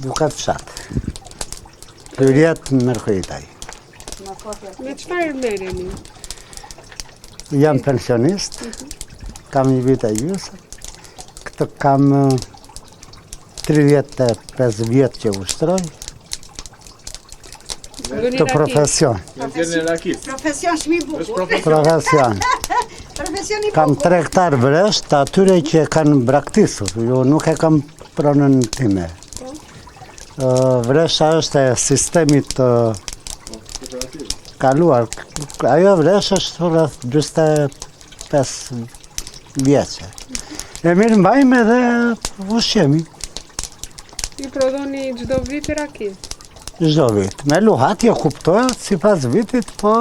duket fshat. Hyrjet në Mërkuritaj. Me çfarë merreni? Jam pensionist, kam një vit e gjysmë. Këtë kam 35 vjet që ushtroj. Këtë profesion. Profesion shmi bukur. Profesion. Profesioni Kam 3 hektar vresht, atyre që kanë braktisur, jo nuk e kam pronën time. Vresha është e sistemit kaluar. Ajo vresh është rreth 45 vjeçe. E mirë mbajmë edhe ushqemi. I prodhoni çdo vit raki? Çdo vit. Me luhatje kuptohet sipas vitit, po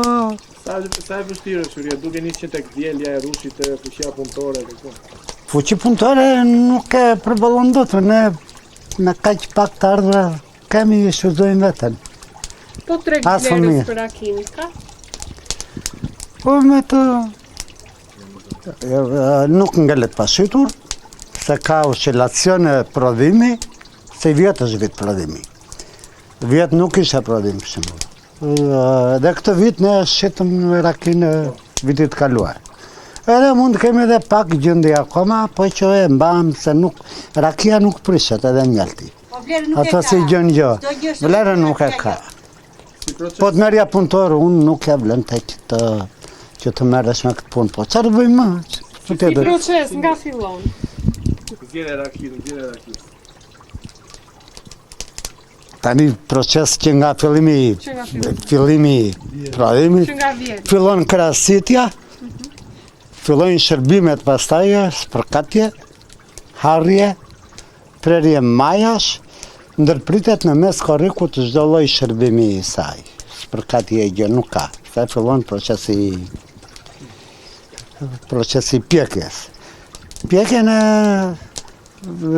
Sa e vështirë është Shuria, duke nisë tek dielja e rushit e fuqia punëtore këtu. fuqi punëtore nuk e përballon dot, ne me kaq pak të ardhura kemi shfrytëzojmë veten. Po treg As vlerës fëmijë. për rakin, ka? Po me të nuk ngelet pashytur, se ka oscilacione prodhimi, se i vjet është vit prodhimi. Vjet nuk ishte prodhim për shembull. Dhe këtë vit ne shitëm në rakinë vitit kaluar. Edhe mund të kemi edhe pak gjendje akoma, po që e mbam se nuk, rakia nuk prishet edhe njelti. Po vlerën nuk e Ato ka. si gjën gjë. Çdo gjë është Vlerën nuk e ka. Po të merja punëtor, unë nuk e vlen të që të merresh me këtë punë. Po çfarë bëjmë më? Si proces nga fillon? Zgjerë raki. Tani proces që nga fillimi Që nga fillon? prodhimit, Që nga vjet? fillon krasitja, fillojnë shërbimet pastaj, spërkatje, harrje, prerje majash, ndërpritet në mes korrikut çdo lloj shërbimi i saj. Spërkatje e gjë nuk ka. Sa fillon procesi pjekjes. Pjekjen e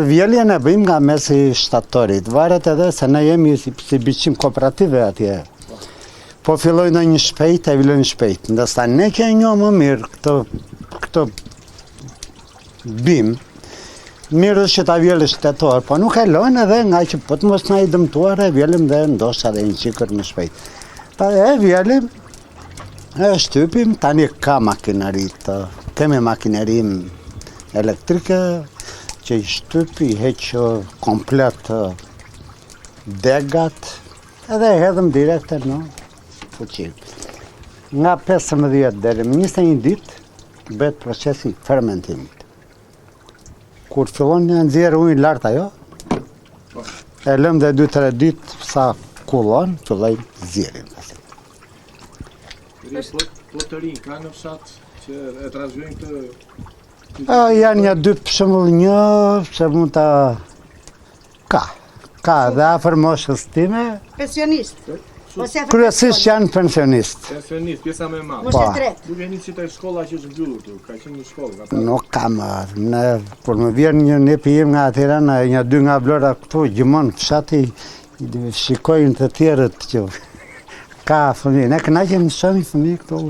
vjeljen e bëjmë nga mesi shtatorit. Varet edhe se ne jemi si biçim kooperative atje. Po filloj në një shpejt, e vjen shpejt. Ndërsa ne që e njohim më mirë këtë bim, mirë është që ta vjelësh shtator, po nuk e lojnë edhe nga që po të mos na i dëmtuar e vjelim dhe ndoshta edhe një çikër më shpejt. Pa e vjelim, e shtypim, tani ka makineri kemi makinerim elektrike që i shtypi, i heq komplet degat, edhe e hedhëm direkte në fuqi. Nga 15 deri në 21 ditë bëhet procesi fermentimit. Kur fillon të nxjerrë ujë lart ajo, e lëm dhe 2-3 ditë sa kullon, fillojmë nxjerrin. Po të rinj, ka në fshat që e trashëgojnë këtë... Janë një dy për shembull një, se mund ta... Ka dhe afër moshës time, Pensionist. Ose kryesisht janë pensionist. Pensionist, pjesa më e madhe. Mos e tret. Duke nisë tek shkolla që është mbyllur këtu, ka qenë një shkollë. Nuk kam, kur më vjen një nepi im nga Tirana, një dy nga Vlora këtu, gjimon fshati, shikojnë të tjerët që ka fëmijë. Ne kënaqemi të shohim fëmijë këtu.